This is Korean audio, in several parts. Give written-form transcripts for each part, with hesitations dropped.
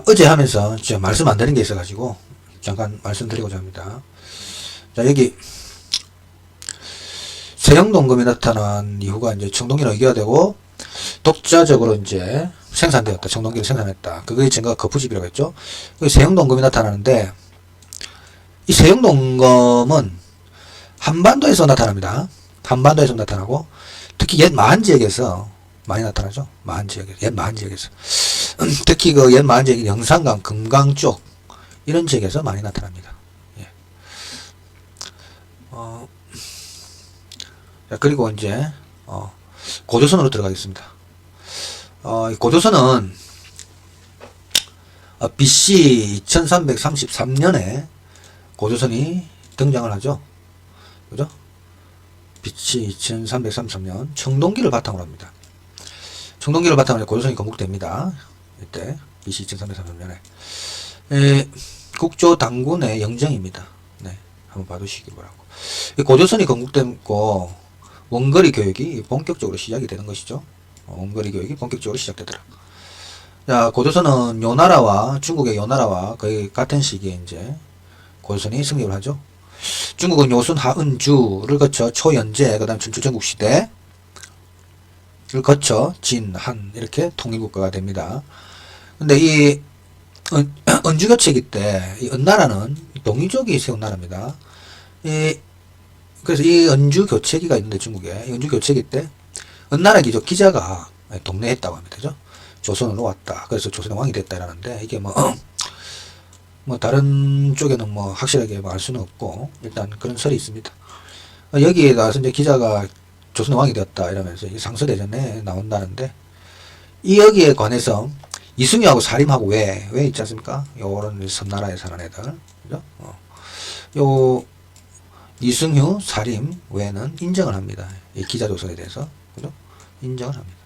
어제 하면서 제가 말씀 안 드린 게 있어가지고 잠깐 말씀드리고자 합니다. 자, 여기 세형동금이 나타난 이후가 이제 청동기는 의결되고 독자적으로 이제 생산되었다. 청동기를 생산했다. 그거의 증거가 거푸집이라고 했죠. 여기 세형동금이 나타나는데 이 세형동금은 한반도에서 나타납니다. 한반도에서 나타나고 특히 옛 마한 지역에서 많이 나타나죠. 마한 지역에서, 옛 마한 지역에서. 특히 그 옛 마한 지역이 영산강, 금강 쪽 이런 지역에서 많이 나타납니다. 예. 자, 그리고 이제 고조선으로 들어가겠습니다. 고조선은 BC 2333년에 고조선이 등장을 하죠. 그죠? BC 2333년 청동기를 바탕으로 합니다. 청동기를 바탕으로 고조선이 건국됩니다. 이때 BC 2333년에 국조당군의 영정입니다. 네, 한번 봐두시기 바라고. 고조선이 건국되고 원거리 교육이 본격적으로 시작이 되는 것이죠. 원거리 교육이 본격적으로 시작되더라. 자, 고조선은 요나라와 중국의 요나라와 거의 같은 시기에 이제 고조선이 승리를 하죠. 중국은 요순 하은주를 거쳐 초연제, 그 다음 춘추전국시대를 거쳐 진, 한 이렇게 통일국가가 됩니다. 근데 이 은주교체기 때 이 은나라는 동이족이 세운 나라입니다. 그래서 이 은주교체기가 있는데 중국에 이 은주교체기 때 은나라 귀족 기자가 동래했다고 합니다. 그죠? 조선으로 왔다. 그래서 조선의 왕이 됐다 이러는데 이게 뭐 다른 쪽에는 뭐 확실하게 알 수는 없고 일단 그런 설이 있습니다. 여기에 나와서 이제 기자가 조선의 왕이 되었다 이러면서 상서대전에 나온다는데 이 여기에 관해서 이승유하고 사림하고 왜 있지 않습니까? 요런 섬나라에 사는 애들. 그죠? 요 이승유, 사림 외에는 인정을 합니다. 이 기자조선에 대해서. 그죠? 인정을 합니다.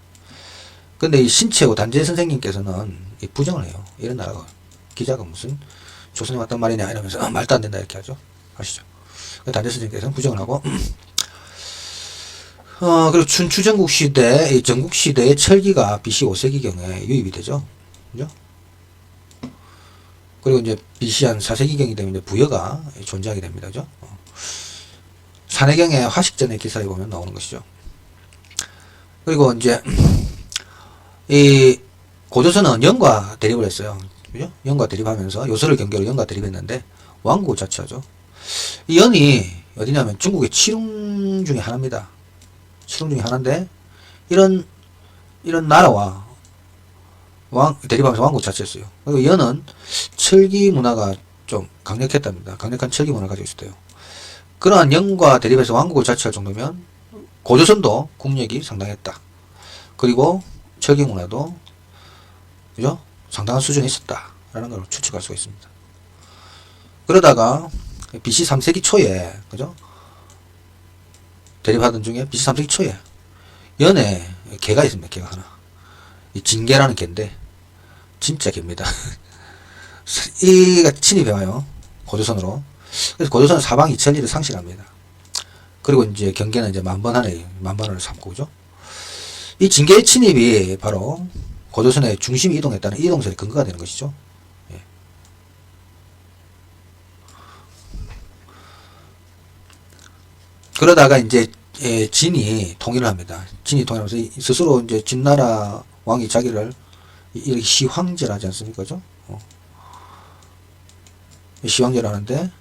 근데 이 신채호 단재 선생님께서는 부정을 해요. 이런 나라가 기자가 무슨 조선에 왔단 말이냐 이러면서 말도 안 된다 이렇게 하죠. 아시죠? 단재 선생님께서는 부정을 하고 그리고 춘추전국시대, 이 전국시대의 철기가 BC 5세기경에 유입이 되죠. 그죠? 그리고 이제 BC 한 4세기경이 되면 이제 부여가 존재하게 됩니다. 그죠? 산해경의 화식전의 기사에 보면 나오는 것이죠. 그리고 이제 이 고조선은 영과 대립을 했어요. 그죠? 영과 대립하면서 요소를 경계로 영과 대립했는데 왕국을 자처하죠. 이 연이 어디냐면 중국의 칠웅 중에 하나입니다. 칠웅 중에 하나인데 이런 나라와 대립하면서 왕국 자체했어요. 그리고 연은 철기 문화가 좀 강력했답니다. 강력한 철기 문화를 가지고 있었대요. 그러한 영과 대립해서 왕국을 자처할 정도면 고조선도 국력이 상당했다. 그리고 철기 문화도 그죠? 상당한 수준에 있었다라는 걸 추측할 수가 있습니다. 그러다가 BC 3세기 초에 그죠? 대립하던 중에 BC 3세기 초에 연에 개가 있습니다. 개가 하나. 이 진개라는 개인데 진짜 개입니다. 이가 침입해와요. 고조선으로. 그래서 고조선은 사방 2천리를 상실합니다. 그리고 이제 경계는 이제 만번을 삼고 그죠? 이 진개의 침입이 바로 고조선의 중심이 이동했다는 이동설의 근거가 되는 것이죠. 예. 그러다가 이제 진이 통일을 합니다. 진이 통일하면서 스스로 이제 진나라 왕이 자기를 이렇게 시황제를 하지 않습니까? 그죠? 시황제를 하는데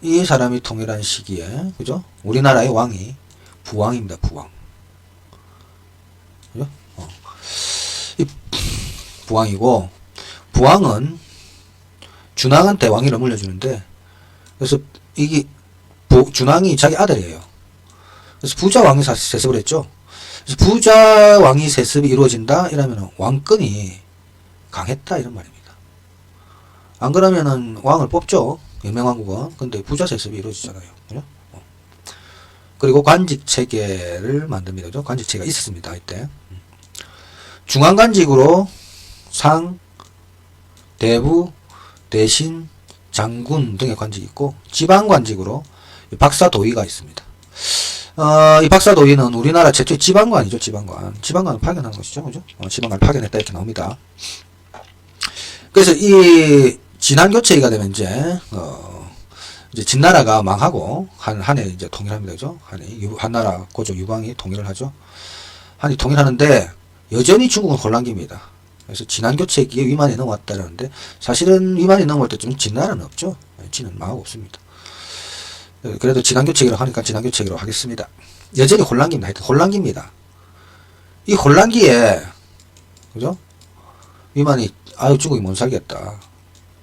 이 사람이 통일한 시기에 그죠? 우리나라의 왕이 부왕입니다. 부왕. 그죠? 이 부왕이고 부왕은 준왕한테 왕위를 물려주는데 그래서 이게 준왕이 자기 아들이에요. 그래서 부자 왕위 세습을 했죠. 그래서 부자 왕위 세습이 이루어진다 이러면 왕권이 강했다 이런 말입니다. 안 그러면은 왕을 뽑죠. 영명왕국은. 근데 부자 세습이 이루어지잖아요. 그죠? 그리고 관직 체계를 만듭니다. 그죠? 관직 체계가 있었습니다. 이때. 중앙관직으로 상, 대부, 대신, 장군 등의 관직이 있고 지방관직으로 박사도의가 있습니다. 이 박사도의는 우리나라 최초의 지방관이죠. 지방관을 파견한 것이죠. 그죠? 지방관을 파견했다 이렇게 나옵니다. 그래서 이 진안교체기가 되면 이제 진나라가 망하고 한해 이제 통일합니다. 그죠? 한나라 고조 유광이 통일을 하죠. 한이 통일하는데 여전히 중국은 혼란기입니다. 그래서 진안교체기에 위만이 넘어왔다라는데 사실은 위만이 넘어올 때쯤 진나라는 없죠. 진은 망하고 없습니다. 그래도 진안교체기로 하니까 진안교체기로 하겠습니다. 여전히 혼란기입니다. 하여튼 혼란기입니다. 이 혼란기에 그죠? 위만이 아유 중국이 못 살겠다.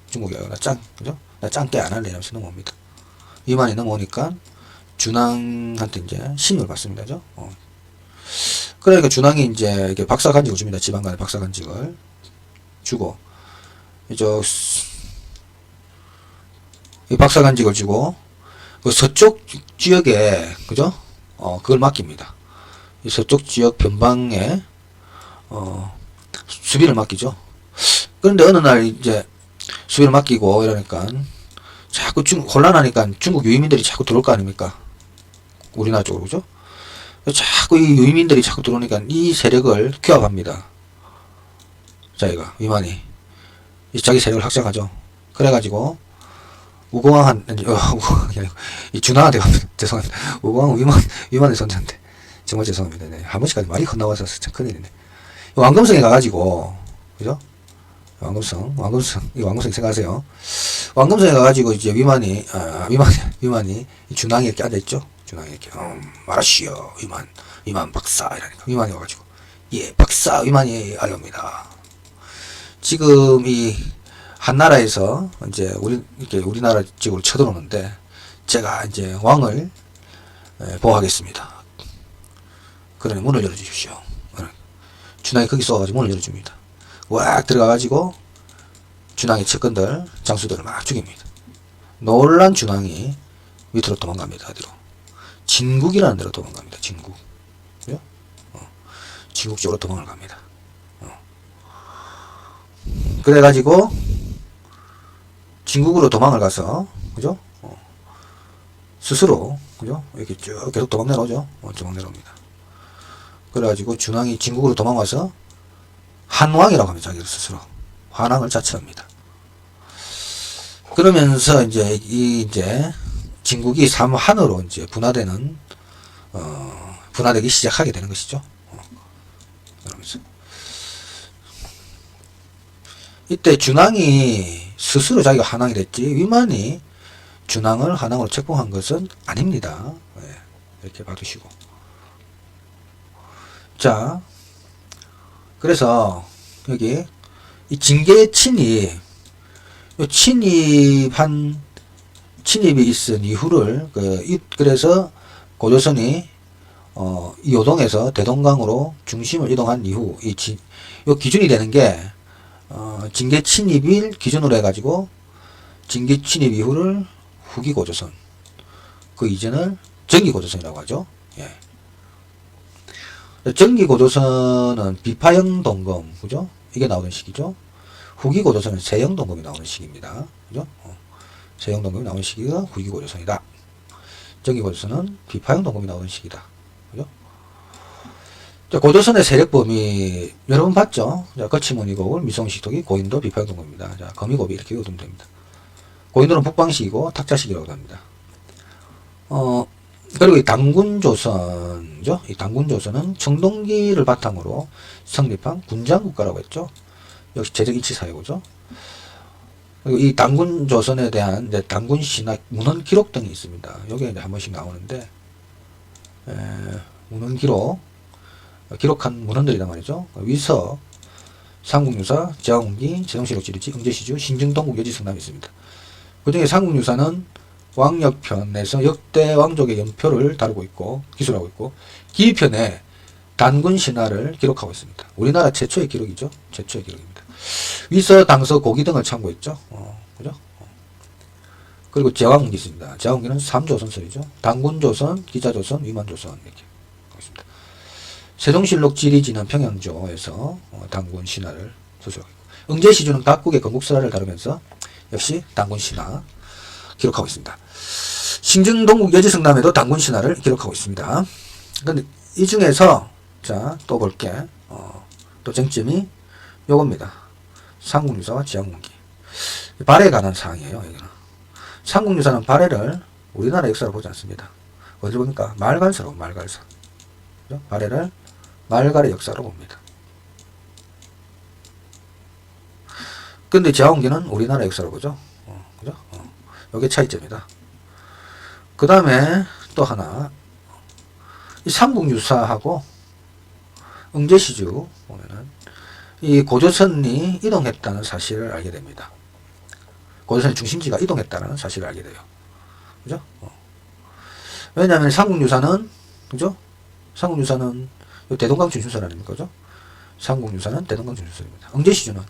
중국이 그죠? 나 짱깨 안 할래 이러면서 넘어옵니다. 위만이 넘어오니까 준왕한테 이제 신임을 받습니다. 그죠? 그러니까 준왕이 이제 이렇게 박사간직을 줍니다. 지방간에 박사간직을 주고 이 박사간직을 주고 그 서쪽 지역에 그죠? 그걸 맡깁니다. 이 서쪽 지역 변방에 수비를 맡기죠. 그런데 어느 날 이제 수비를 맡기고 이러니까 자꾸 혼란하니까 중국 유의민들이 자꾸 들어올 거 아닙니까? 우리나라 쪽으로 그죠? 자꾸 이 유의민들이 자꾸 들어오니까 이 세력을 규합합니다. 자기가 위만이 자기 세력을 확장하죠. 그래가지고 이 준왕한테 갑니다. 죄송합니다. 우공왕은 위만의 손자인데 정말 죄송합니다. 네. 한 번씩까지 말이 건너와서 참 큰일이네. 왕금성에 가가지고 그죠? 왕금성 생각하세요. 왕금성에 가가지고 이제 위만이 준왕이 이렇게 앉아있죠. 준왕이 이렇게 말하시오 위만 박사 이러니까 위만이 와가지고 예 박사 위만이 알렵니다. 지금 이 한나라에서 이제 이렇게 우리나라 쪽으로 쳐들어오는데 제가 이제 왕을 보호하겠습니다. 그러니 문을 열어주십시오. 준왕이 거기 쏘아가지고 문을 열어줍니다. 왁 들어가가지고 준왕의 측근들 장수들을 막 죽입니다. 놀란 준왕이 밑으로 도망갑니다. 어디로? 진국이라는 데로 도망갑니다. 진국. 그죠? 진국 쪽으로 도망을 갑니다. 그래가지고 진국으로 도망을 가서 그죠? 스스로 그죠? 이렇게 쭉 계속 도망 내려오죠. 도망 내려옵니다. 그래가지고 준왕이 진국으로 도망와서 한왕이라고 합니다. 자기를 스스로 한왕을 자처합니다. 그러면서 이제 진국이 삼한으로 이제 분화되기 시작하게 되는 것이죠. 그러면서 이때 준왕이 스스로 자기가 한왕이 됐지 위만이 준왕을 한왕으로 책봉한 것은 아닙니다. 이렇게 봐두시고 자 그래서 여기 이 징계 침입이 있은 이후를 그래서 고조선이 이 요동에서 대동강으로 중심을 이동한 이후 요 기준이 되는 게 징계 침입일 기준으로 해가지고 징계 침입 이후를 후기 고조선 그 이전을 정기 고조선이라고 하죠. 예. 정기 고조선은 비파형 동검 그죠? 이게 나오는 시기죠. 후기 고조선은 세형 동검이 나오는 시기입니다. 그죠? 세형 동검이 나오는 시기가 후기 고조선이다. 정기 고조선은 비파형 동검이 나오는 시기다. 그죠? 자, 고조선의 세력범위 여러분 봤죠? 자, 거치문이 고을, 미송식독이 고인도 비파형 동검입니다. 자, 거미고비 이렇게 외우면 됩니다. 고인도는 북방식이고 탁자식이라고 합니다. 그리고 이 당군조선이죠. 이 당군조선은 청동기를 바탕으로 성립한 군장국가라고 했죠. 역시 제적일치사회고죠. 그리고 이 당군조선에 대한 이제 당군신화 문헌 기록 등이 있습니다. 여기에 이제 한 번씩 나오는데 문헌 기록한 문헌들이란 말이죠. 위서, 삼국유사, 제왕운기, 제동실록 지리지, 응제시주, 신증동국 여지성남이 있습니다. 그 중에 삼국유사는 왕역편에서 역대 왕족의 연표를 다루고 있고 기술하고 있고 기편에 단군 신화를 기록하고 있습니다. 우리나라 최초의 기록이죠. 최초의 기록입니다. 위서, 당서, 고기 등을 참고했죠. 그죠? 그리고 제왕운기 있습니다. 제왕운기는 3조선설이죠. 당군조선, 기자조선, 위만조선 이렇게 하고 있습니다. 세종실록 지리지는 평양조에서 당군 신화를 소설하고 있고 응제시주는 각국의 건국설화를 다루면서 역시 당군 신화 기록하고 있습니다. 신증동국 여지성남에도 당군 신화를 기록하고 있습니다. 근데 이 중에서 자, 또 볼게. 또 쟁점이 요겁니다. 삼국유사와 지하공기. 발해에 관한 사항이에요. 여기는. 삼국유사는 발해를 우리나라 역사로 보지 않습니다. 어디를 봅니까? 말갈사로, 말갈사. 그죠? 발해를 말갈의 역사로 봅니다. 근데 지하공기는 우리나라 역사로 보죠. 그죠? 요게 차이점이다. 그 다음에 또 하나, 이 삼국유사하고 응제시주 보면은 이 고조선이 이동했다는 사실을 알게 됩니다. 고조선의 중심지가 이동했다는 사실을 알게 돼요. 그죠? 왜냐하면 삼국유사는, 그죠? 삼국유사는 대동강 중심설 아닙니까? 그죠? 삼국유사는 대동강 중심설입니다. 응제시주는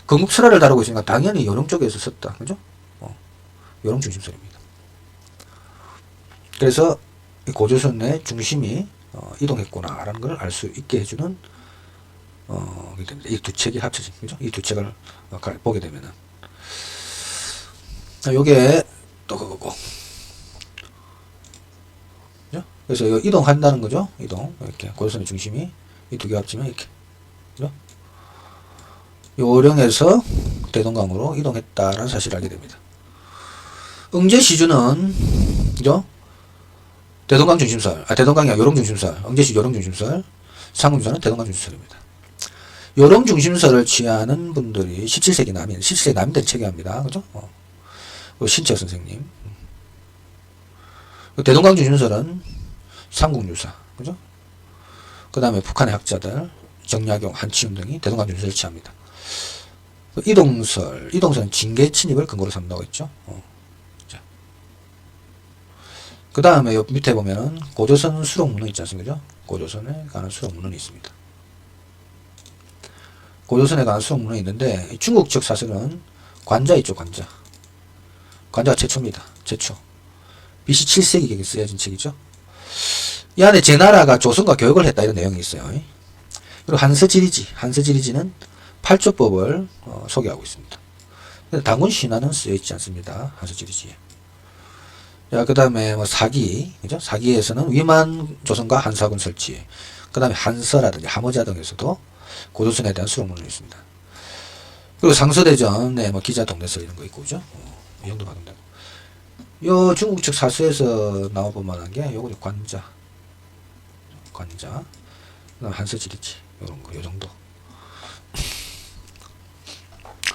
건국설화를 다루고 있으니까 당연히 요령 쪽에서 썼다. 그죠? 요령 중심설입니다. 그래서 이 고조선의 중심이 이동했구나라는 걸 알 수 있게 해주는 이 두 책이 합쳐진 거죠. 이 두 책을 보게 되면은 요게 또 그거고, 그죠? 그래서 이동한다는 거죠. 이동 이렇게 고조선의 중심이 이 두 개 합치면 이렇게, 그죠? 요령에서 대동강으로 이동했다라는 사실을 알게 됩니다. 응제시주는, 그죠? 대동강 중심설, 대동강이 요령 중심설, 응제시주 요령 중심설, 삼국유사는 대동강 중심설입니다. 요령 중심설을 취하는 분들이 17세기 남인들이 체계합니다. 그죠? 신채호 선생님. 대동강 중심설은 삼국유사, 그죠? 그 다음에 북한의 학자들, 정약용, 한치윤 등이 대동강 중심설을 취합니다. 이동설은 징계 침입을 근거로 삼는다고 했죠. 그 다음에 요 밑에 보면은 고조선 수록문헌 있지 않습니까? 고조선에 관한 수록문헌이 있습니다. 고조선에 관한 수록문헌이 있는데 중국 적 사설은 관자 있죠. 관자가 최초입니다. 최초. BC 7세기경에 쓰여진 책이죠. 이 안에 제 나라가 조선과 교역을 했다 이런 내용이 있어요. 그리고 한서지리지는 8조법을 소개하고 있습니다. 당군 신화는 쓰여 있지 않습니다. 한서지리지에. 자, 그 다음에 사기, 그죠? 사기에서는 위만 조선과 한사군 설치, 그 다음에 한서라든지 하모자 등에서도 고조선에 대한 수록문이 있습니다. 그리고 상서대전에 기자 동네설 이런 거 있고, 그죠? 이 정도 받으면 되고. 요 중국 측 사수에서 나와볼 만한 게 요거 관자, 그 다음 한서지리지, 요런 거, 요 정도.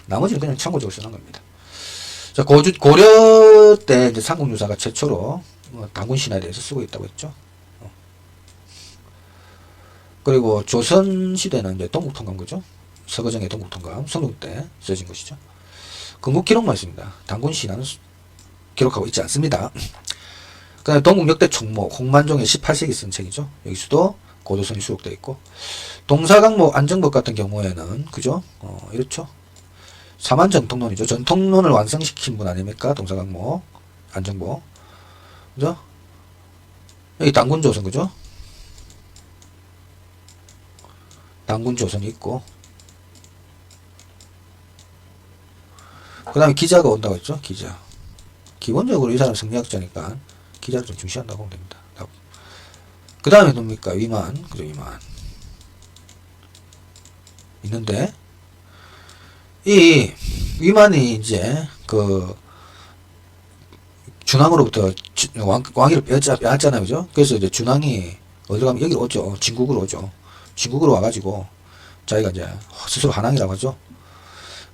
나머지는 그냥 참고적으로 쓰는 겁니다. 자, 고려 때 이제 삼국유사가 최초로 당군 신화에 대해서 쓰고 있다고 했죠. 그리고 조선 시대는 이제 동국통감, 그죠? 서거정의 동국통감, 성종 때 써진 것이죠. 건국 기록만 있습니다. 당군 신화는 기록하고 있지 않습니다. 그 다음에 동국역대 총목, 홍만종의 18세기 쓴 책이죠. 여기서도 고조선이 수록되어 있고, 동사강목 안정법 같은 경우에는, 그죠? 이렇죠. 사만정통론이죠. 전통론을 완성시킨 분 아닙니까? 동사강목, 안정복. 그죠? 여기 당군조선, 그죠? 당군조선이 있고, 그 다음에 기자가 온다고 했죠? 기자. 기본적으로 이 사람 성리학자니까 기자를 좀 중시한다고 보면 됩니다. 그 다음에 뭡니까? 위만. 그죠? 위만. 있는데, 이 위만이 이제 준왕으로부터 왕위를 빼앗잖아요. 그죠? 그래서 이제 준왕이 어디로 가면 여기로 오죠. 진국으로 오죠. 진국으로 와가지고 자기가 이제 스스로 한왕이라고 하죠.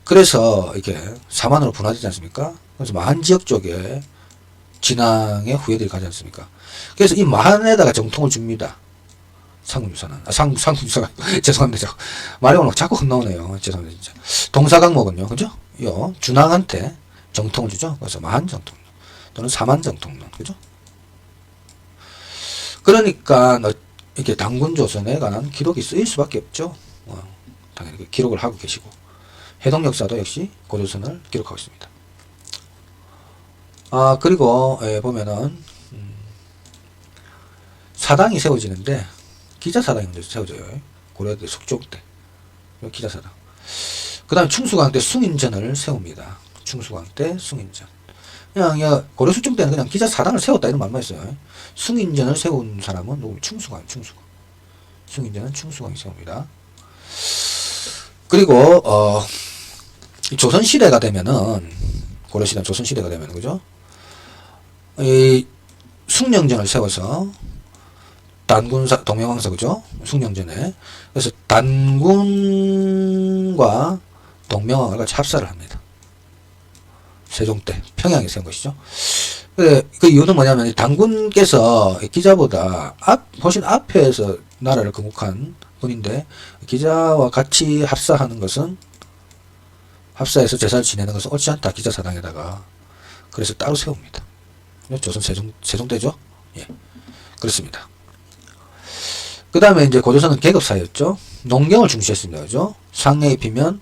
그래서 이렇게 사만으로 분화되지 않습니까? 그래서 마한 지역 쪽에 진왕의 후예들이 가지 않습니까? 그래서 이 마한에다가 정통을 줍니다. 삼국유사는. 삼국유사가, 죄송합니다. 말이 오늘 자꾸 헛나오네요. 죄송합니다, 진짜. 동사강목은요, 그죠? 요, 준왕한테 정통을 주죠? 그래서 마한정통론. 또는 사만정통론. 그죠? 그러니까, 이렇게 당군조선에 관한 기록이 쓰일 수밖에 없죠. 당연히 기록을 하고 계시고. 해동 역사도 역시 고조선을 기록하고 있습니다. 그리고, 보면은, 사당이 세워지는데, 기자사당이 먼저 세워져요. 고려대 숙종 때. 기자사당. 그 다음에 충수강 때 숭인전을 세웁니다. 충수강 때 숭인전. 그냥, 고려 숙종 때는 그냥 기자사당을 세웠다 이런 말만 했어요. 숭인전을 세운 사람은 누구? 충수강. 숭인전은 충수강이 세웁니다. 그리고, 이 조선시대가 되면은, 고려시대 조선시대가 되면, 그죠? 이 숭령전을 세워서, 단군사, 동명왕사, 그죠? 숭령전에. 그래서 단군과 동명왕을 같이 합사를 합니다. 세종 때 평양에 세운 것이죠. 그 이유는 뭐냐면 단군께서 기자보다 훨씬 앞에서 나라를 건국한 분인데 기자와 같이 합사하는 것은 합사해서 제사를 지내는 것은 옳지 않다. 기자 사당에다가 그래서 따로 세웁니다. 조선 세종 때죠. 예, 그렇습니다. 그 다음에 이제 고조선은 계급사였죠. 농경을 중시했습니다. 그죠? 상에 입히면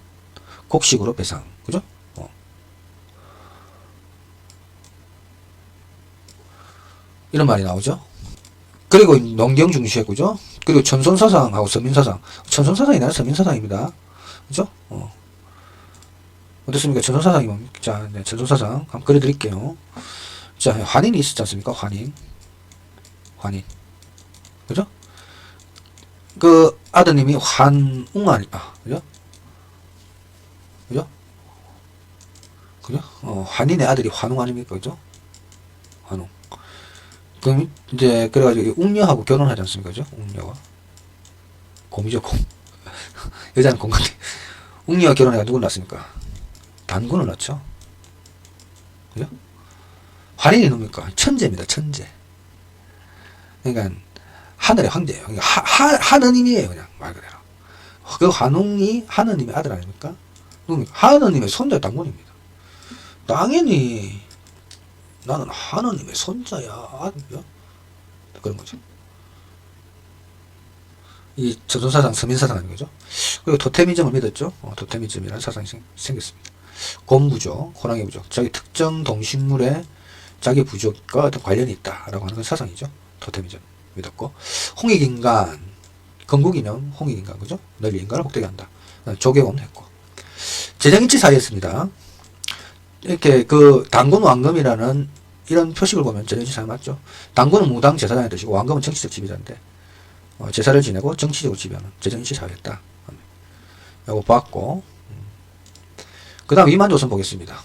곡식으로 배상. 그죠? 이런 말이 나오죠. 그리고 농경 중시했고죠. 그리고 천손사상하고 서민사상. 천손사상이 아니라 서민사상입니다. 그죠? 어떻습니까? 천손사상이 뭡니까? 자, 네, 천손사상 한번 그려드릴게요. 자, 환인이 있었지 않습니까? 환인. 그죠? 그 아드님이 환웅 아니까. 그죠? 그죠? 환인의 아들이 환웅 아닙니까? 그죠? 환웅. 그럼 이제 그래가지고 웅녀하고 결혼하지 않습니까? 그죠? 웅녀와 곰이죠, 곰. 여자는 곰 같아. 웅녀와 결혼해가 누굴 낳습니까? 단군을 낳죠. 그죠? 환인이 뭡니까? 천재입니다. 천재. 그러니까 하늘의 황제예요. 그러니까 하느님이에요. 그냥 말 그대로. 그 환웅이 하느님의 아들 아닙니까? 누굽니까? 하느님의 손자 단군입니다. 당연히 나는 하느님의 손자야. 아들이야. 그런 거죠. 이 조선사상, 서민사상 아닌 거죠. 그리고 토테미즘을 믿었죠. 토테미즘이라는 사상이 생겼습니다. 곰부족, 호랑이 부족. 자기 특정 동식물에 자기 부족과 어떤 관련이 있다라고 하는 건 사상이죠. 토테미즘 믿었고. 홍익인간, 건국이면 홍익인간, 그죠? 널리 인간을 복되게 한다. 조계원 했고. 재정인치 사이였습니다. 이렇게 그 단군 왕금이라는 이런 표식을 보면 재정인치 사이 맞죠? 단군은 무당 제사장의 뜻이고 왕금은 정치적 지배자인데 제사를 지내고 정치적으로 지배하는 재정인치 사회였다. 요거 봤고 그 다음 위만조선 보겠습니다.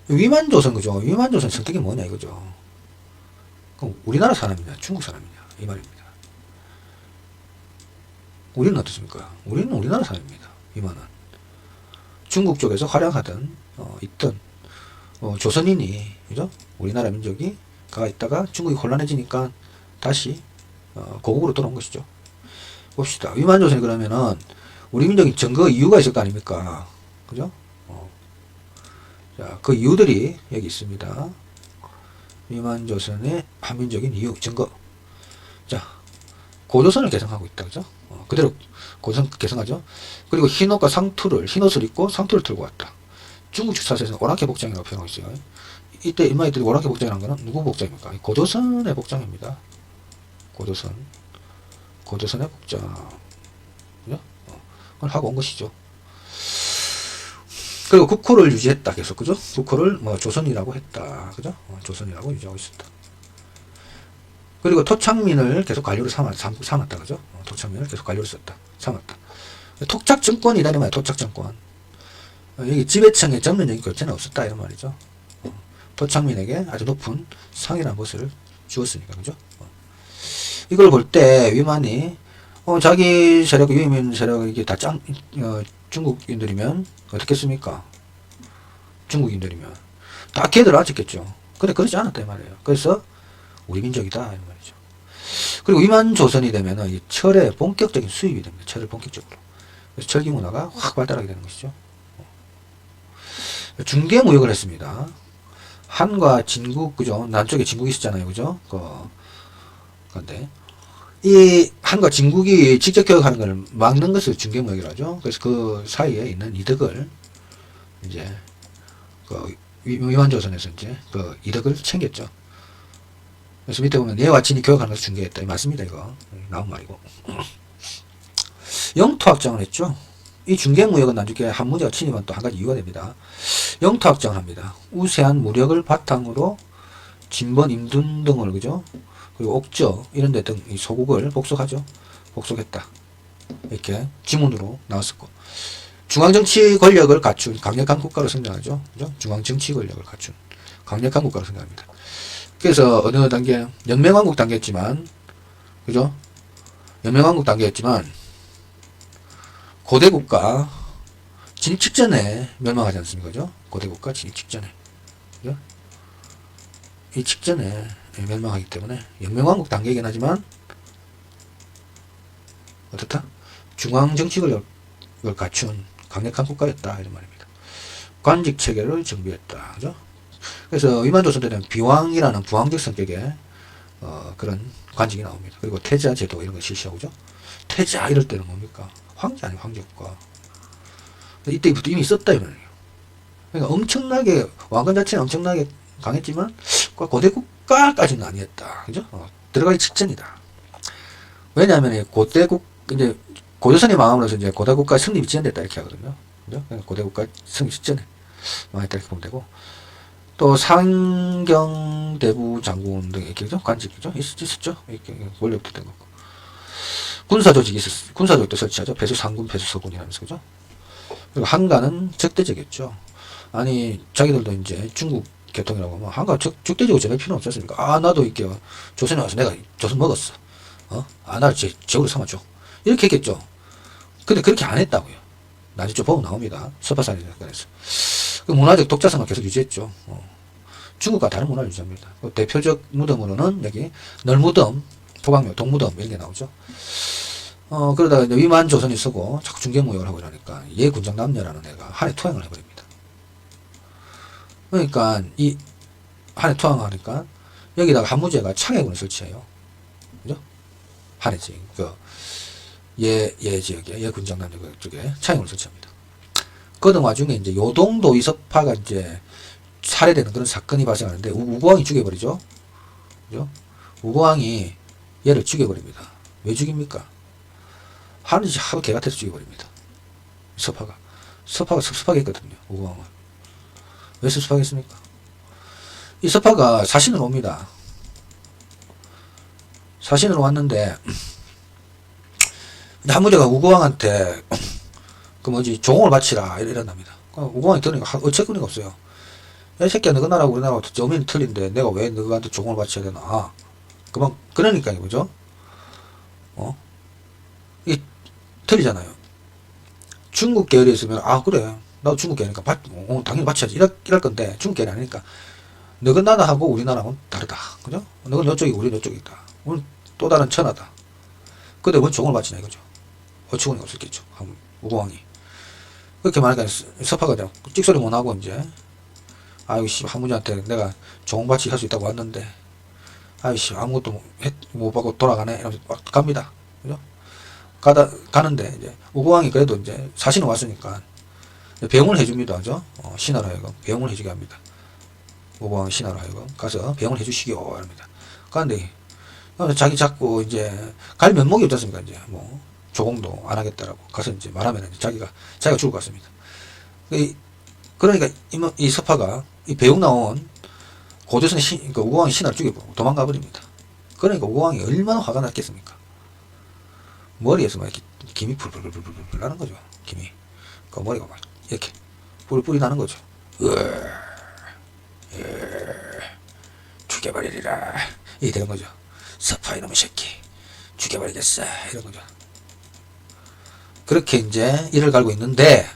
위만조선 그죠? 위만조선 선택이 뭐냐 이거죠. 그럼 우리나라 사람이냐 중국 사람이냐 이 말입니다. 우리는 어떻습니까? 우리는 우리나라 사람입니다. 위만은 중국 쪽에서 활약하던 있던 조선인이 그죠? 우리나라 민족이 가 있다가 중국이 혼란해지니까 다시 고국으로 돌아온 것이죠. 봅시다. 위만조선이 그러면은 우리 민족이 증거 이유가 있을 거 아닙니까? 그죠? 자, 그 이유들이 여기 있습니다. 위만조선의 한민족인 이유 증거. 자, 고조선을 개성하고 있다. 그죠? 그대로 고조선 개성하죠. 그리고 흰옷과 상투를 흰옷을 입고 상투를 들고 왔다. 중국 측 사설에서는 오랑캐 복장이라고 표현하고 있어요. 이때 인마이들이 오랑캐 복장이라는 거는 누구 복장입니까? 고조선의 복장입니다. 고조선의 복장. 그죠? 그걸 하고 온 것이죠. 그리고 국호를 유지했다. 계속, 그죠? 국호를 뭐 조선이라고 했다. 그죠? 조선이라고 유지하고 있었다. 그리고 토착민을 계속 관료로 삼았다. 그죠? 토착민을 계속 관료로 썼다. 삼았다. 토착정권이다. 이 말이야. 토착정권. 여기 지배층의 전면적인 교체는 없었다. 이런 말이죠. 토착민에게 아주 높은 상이라는 것을 주었으니까. 그죠? 이걸 볼 때 위만이 자기 세력, 유이민 세력 이게 다 중국인들이면 어떻겠습니까? 중국인들이면 다 걔들 아직겠죠. 근데 그러지 않았다 이 말이에요. 그래서 우리 민족이다 이 말이죠. 그리고 위만 조선이 되면은 이 철의 본격적인 수입이 됩니다. 철을 본격적으로. 그래서 철기 문화가 확 발달하게 되는 것이죠. 중개 무역을 했습니다. 한과 진국 그죠? 남쪽에 진국이 있었잖아요, 그죠? 근데 이 한과 진국이 직접 교역하는 걸 막는 것을 중개무역이라고 하죠. 그래서 그 사이에 있는 이득을 이제 그 위만조선에서 이제 그 이득을 챙겼죠. 그래서 밑에 보면 얘와 진이 교역하는 것을 중개했다. 맞습니다, 이거 나온 말이고. 영토 확장을 했죠. 이 중개무역은 나중에 한문제가 침입한 또 한 가지 이유가 됩니다. 영토 확장을 합니다. 우세한 무력을 바탕으로 진번, 임둔 등을 그죠? 그리고 옥저 이런 데 등 소국을 복속하죠. 복속했다. 이렇게 지문으로 나왔었고 중앙정치 권력을 갖춘 강력한 국가로 성장하죠. 그죠? 중앙정치 권력을 갖춘 강력한 국가로 성장합니다. 그래서 어느 단계, 연맹왕국 단계였지만, 그죠? 연맹왕국 단계였지만, 고대국가 진입 직전에 멸망하지 않습니까? 그죠? 고대국가 진입 직전에. 그죠? 이 직전에 멸망하기 때문에, 연맹왕국 단계이긴 하지만, 어떻다? 중앙정치 권력을 갖춘 강력한 국가였다. 이런 말입니다. 관직 체계를 정비했다. 그죠? 그래서 위만조선 때는 비왕이라는 부왕적 성격의 그런 관직이 나옵니다. 그리고 태자 제도 이런 거 실시하고 죠. 태자 이럴 때는 뭡니까? 황제 아니에요, 황제국가. 이때부터 이미 있었다 이거예요. 그러니까 엄청나게 왕권 자체는 엄청나게 강했지만 고대 국가까지는 아니었다. 그죠? 들어가기 직전이다. 왜냐하면 고대국 이제 고조선이 망함으로써 이제 고대 국가 성립이 지연됐다 이렇게 하거든요. 그죠? 그러니까 고대 국가 성립 직전에 망했다 이렇게 보면 되고. 또 상경대부 장군 등 이렇게 관직이죠. 있었죠. 이렇게 원래부터 된 거고. 군사조직이 있었어요. 군사조직도 설치하죠. 배수상군, 배수서군이라면서 그죠. 그리고 한가는 적대적이었죠. 아니 자기들도 이제 중국 계통이라고 하면 한가 적대적으로 전할 필요는 없지 않습니까? 아 나도 이렇게 조선에 와서 내가 조선 먹었어. 나를 제국으로 삼아줘. 이렇게 했겠죠. 근데 그렇게 안 했다고요. 나중에 좀 보면 나옵니다. 서파산에서. 그 문화적 독자성을 계속 유지했죠. 중국과 다른 문화를 유지합니다. 대표적 무덤으로는 여기 널무덤, 포강묘, 동무덤 이런 게 나오죠. 그러다가 이제 위만조선이 쓰고 자꾸 중개무역을 하고 이러니까 얘 군장남녀라는 애가 한해 투항을 해버립니다. 그러니까 이 한해 투항하니까 여기다가 한무제가 창해군을 설치해요. 그죠? 한해 지역, 얘 지역에, 얘 군장남녀 쪽에 창해군을 설치합니다. 그런 와중에 이제 요동도 이섭파가 이제 살해되는 그런 사건이 발생하는데 우고왕이 죽여버리죠. 그죠? 우고왕이 얘를 죽여버립니다. 왜 죽입니까? 하늘이 하루 개같아서 죽여버립니다. 서파가 섭섭하게 했거든요. 우고왕은. 왜 섭섭하게 했습니까? 이 서파가 사신으로 옵니다. 사신으로 왔는데 한무제가 우고왕한테 종을 바치라 이런답니다. 우고왕이 들으니까 어처구니가 없어요. 야, 이 새끼야, 너그 나라하고 우리 나라하고 점이 틀린데 내가 왜 너한테 종을 바쳐야 되나? 그러니까요, 그죠? 이게 틀리잖아요. 중국 계열이 있으면, 그래. 나도 중국 계열이니까 당연히 바쳐야지. 이럴 건데, 중국 계열이 아니니까. 너그 나라하고 우리 나라하고는 다르다. 그죠? 너는 너쪽이고 우리 너쪽이다. 우리는 또 다른 천하다. 근데 왜 종을 바치냐, 이거죠. 어처구니가 없었겠죠. 우고왕이. 그렇게 말하니까 서파가 그냥 찍소리 못하고 이제, 아이씨, 한무제한테 내가 종바치 할 수 있다고 왔는데, 아이씨, 아무것도 못 받고 돌아가네. 이러면서 막 갑니다. 그죠? 가는데, 이제, 우고왕이 그래도 이제 사신을 왔으니까, 배웅을 해줍니다. 그죠? 신하로 하여금 배웅을 해주게 합니다. 우고왕이 신하로 하여금 가서 배웅을 해주시기요. 이럽니다. 가는데, 자기 자꾸 이제, 갈 면목이 없지 않습니까? 이제, 조공도 안 하겠다라고 가서 이제 말하면 자기가 죽을 것 같습니다. 그러니까 이 서파가 이 배웅 나온 고조선의 그러니까 우고왕이 신하를 죽여버리고 도망가 버립니다. 그러니까 우고왕이 얼마나 화가 났겠습니까? 머리에서 막 이렇게 김이 불불불불불 나는 거죠. 김이. 그 머리가 막 이렇게 불불이 나는 거죠. 죽여버리리라. 이게 되는 거죠. 서파 이놈의 새끼. 죽여버리겠어. 이런 거죠. 그렇게 이제 이를 갈고 있는데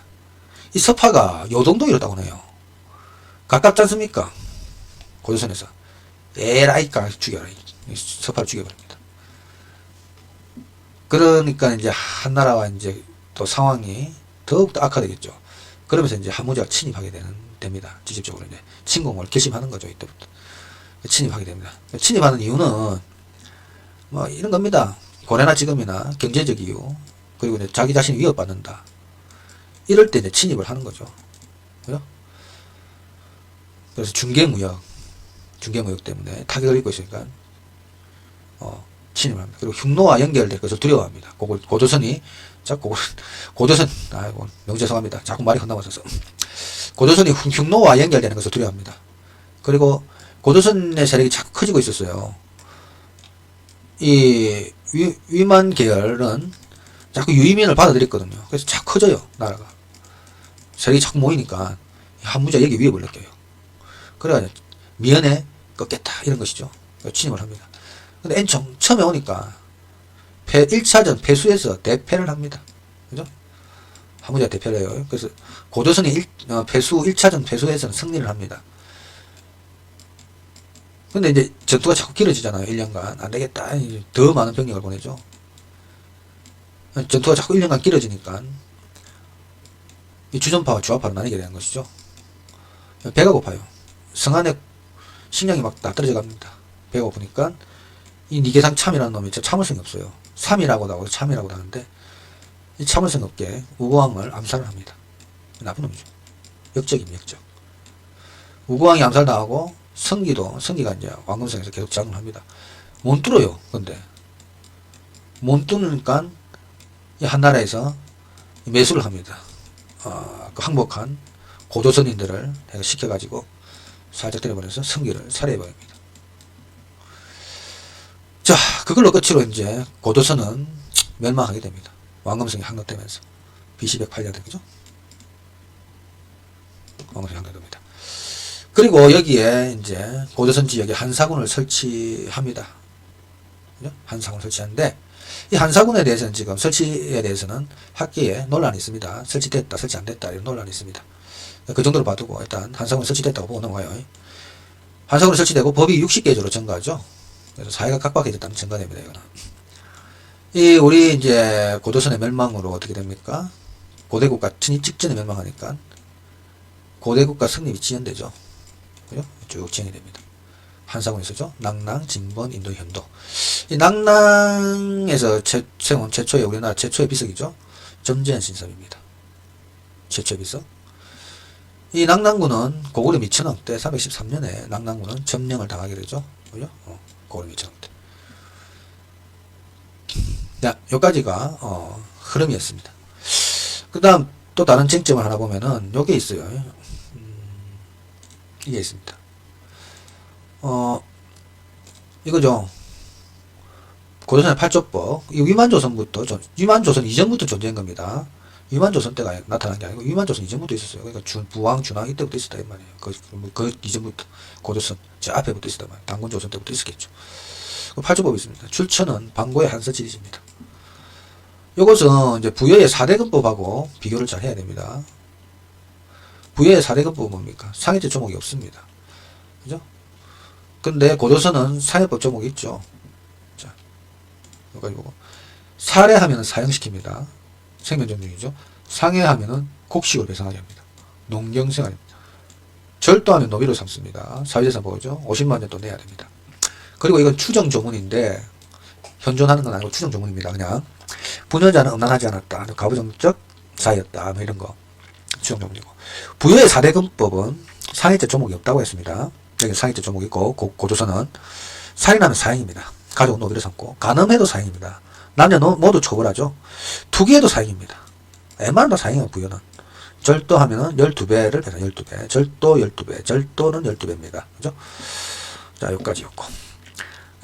이 서파가 요동도 이렇다고 해요. 가깝지 않습니까? 고조선에서. 에라이까 죽여라. 서파를 죽여버립니다. 그러니까 이제 한나라와 이제 또 상황이 더욱더 악화되겠죠. 그러면서 이제 한무제가 침입하게 됩니다. 직접적으로 이제 침공을 결심하는 거죠. 이때부터. 침입하게 됩니다. 침입하는 이유는 이런 겁니다. 고래나 지금이나 경제적 이유. 그리고 이제 자기 자신이 위협받는다. 이럴 때 이제 침입을 하는 거죠. 그죠? 그래서 중개무역 때문에 타격을 입고 있으니까, 침입을 합니다. 그리고 흉노와 연결될 것을 두려워합니다. 고조선이, 고조선, 아이고, 너무 죄송합니다. 자꾸 말이 헛나와서. 고조선이 흉노와 연결되는 것을 두려워합니다. 그리고 고조선의 세력이 자꾸 커지고 있었어요. 이 위만 계열은 자꾸 유의민을 받아들였거든요. 그래서 자꾸 커져요, 나라가. 세력이 자꾸 모이니까 한무자 여기 위협을 느껴요. 그래가지고 미연에 꺾겠다 이런 것이죠. 침입을 합니다. 근데 처음에 오니까 1차전 패수에서 대패를 합니다. 그죠? 한무자 대패를 해요. 그래서 고조선이 패수 1차전 패수에서는 승리를 합니다. 근데 이제 전투가 자꾸 길어지잖아요. 1년간. 안 되겠다. 더 많은 병력을 보내죠. 전투가 자꾸 1년간 길어지니까 이 주전파와 주화파로 나뉘게 되는 것이죠. 배가 고파요. 성 안에 식량이 막 다 떨어져 갑니다. 배가 고프니까 이 니계상 참이라는 놈이 참을성이 없어요. 참이라고도 하고 참이라고도 하는데 이 참을성 없게 우고왕을 암살을 합니다. 나쁜 놈이죠. 역적입니다. 역적. 우고왕이 암살당하고 성기가 이제 왕금성에서 계속 장을 합니다. 못 뚫어요. 근데 못 뚫으니까 이 한나라에서 매수를 합니다. 그 항복한 고조선인들을 시켜가지고 살짝 때려버려서 성기를 살해해버립니다. 자, 그걸로 끝으로 이제 고조선은 멸망하게 됩니다. 왕금성이 항복되면서 BC 108년 그죠? 왕금성이 항복됩니다. 그리고 여기에 이제 고조선 지역에 한사군을 설치합니다. 그죠? 한사군을 설치하는데 이 한사군에 대해서는 지금 설치에 대해서는 학계에 논란이 있습니다. 설치됐다, 설치 안 됐다 이런 논란이 있습니다. 그 정도로 봐두고 일단 한사군이 설치됐다고 보고 넘어가요. 한사군이 설치되고 법이 60개조로 증가하죠. 그래서 사회가 각박해졌다는 증가됩니다. 이거는. 이 우리 이제 고조선의 멸망으로 어떻게 됩니까? 고대국가 진입 직전에 멸망하니까 고대국가 성립이 지연되죠. 그죠? 쭉 진행이 됩니다. 한사군이 있었죠. 낙랑, 진번, 인도, 현도. 이 낙랑에서 세운 최초의 우리나라 최초의 비석이죠. 점재현 신섭입니다. 최초의 비석. 이 낙랑군은 고구려 미천왕 때 313년에 낙랑군은 점령을 당하게 되죠. 그죠? 고구려 미천왕 때. 자, 여기까지가 흐름이었습니다. 그 다음 또 다른 쟁점을 하나 보면은 요게 있어요. 이게 있습니다. 이거죠. 고조선의 팔조법. 이 위만조선부터, 위만조선 이전부터 존재한 겁니다. 위만조선 때가 나타난 게 아니고 위만조선 이전부터 있었어요. 그러니까 부왕, 준왕 이때부터 있었다 이 말이에요. 그 이전부터 고조선 저 앞에부터 있었단 말이에요. 당군조선 때부터 있었겠죠. 그 팔조법이 있습니다. 출처는 방고의 한서지리입니다. 이것은 이제 부여의 4대근법하고 비교를 잘 해야 됩니다. 부여의 4대근법은 뭡니까? 상해제 조목이 없습니다. 그죠? 근데 고조선은 상해법 조목이 있죠. 자, 여기까지 보고. 살해하면 사형시킵니다. 생명존중이죠. 상해하면 곡식을 배상하게 합니다. 농경생활입니다. 절도하면 노비로 삼습니다. 사회재산 보호죠. 50만 원 또 내야 됩니다. 그리고 이건 추정조문인데 현존하는 건 아니고 추정조문입니다. 그냥 부녀자는 음란하지 않았다. 가부정적 사이였다. 뭐 이런 거 추정조문이고. 부여의 4대근법은 상해죄 조목이 없다고 했습니다. 여기 상해죄 조목이 있고 고조선은 살인하면 사형입니다. 가족은 노비로 삼고 간음해도 사형입니다. 남녀 모두 처벌하죠. 투기해도 사형입니다. 웬만하면 다 사형이에요. 부여는. 절도하면은 12배를 배상 12배. 절도 12배. 절도는 12배입니다. 그죠? 자, 여기까지였고.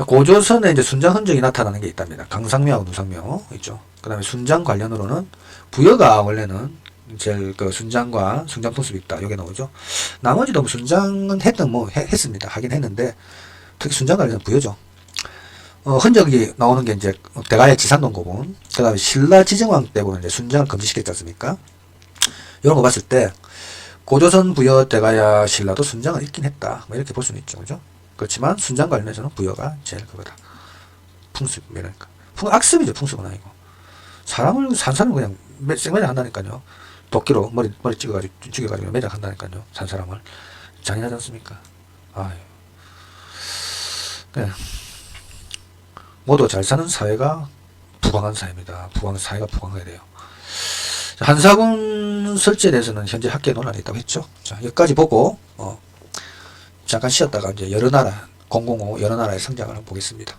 고조선에 이제 순장 흔적이 나타나는 게 있답니다. 강상묘하고 누상묘 있죠. 그 다음에 순장 관련으로는 부여가 원래는 제일 그 순장과 순장풍습이 있다. 여기 나오죠. 나머지도 순장은 했습니다. 하긴 했는데 특히 순장 관련은 부여죠. 흔적이 나오는 게 이제 대가의 지산동 고분, 그 다음에 신라 지정왕 때 보면 이제 순장을 금지시켰지 않습니까? 이런 거 봤을 때 고조선 부여 대가야 신라도 순장은 있긴 했다. 뭐 이렇게 볼 수는 있죠. 그죠? 그렇지만 순장 관련해서는 부여가 제일 그거다. 풍습, 이러니까. 악습이죠. 풍습은 아니고. 산 사람을 그냥 생매장 한다니까요. 도끼로 머리 찍어가지고, 죽여가지고 매장한다니까요. 산 사람을. 잔인하지 않습니까? 아유. 네. 모두 잘 사는 사회가 부강한 사회입니다. 사회가 부강해야 돼요. 자, 한사군 설치에 대해서는 현재 학계 논란이 있다고 했죠. 자, 여기까지 보고, 잠깐 쉬었다가 이제 여러 나라, 005 여러 나라의 성장을 한번 보겠습니다.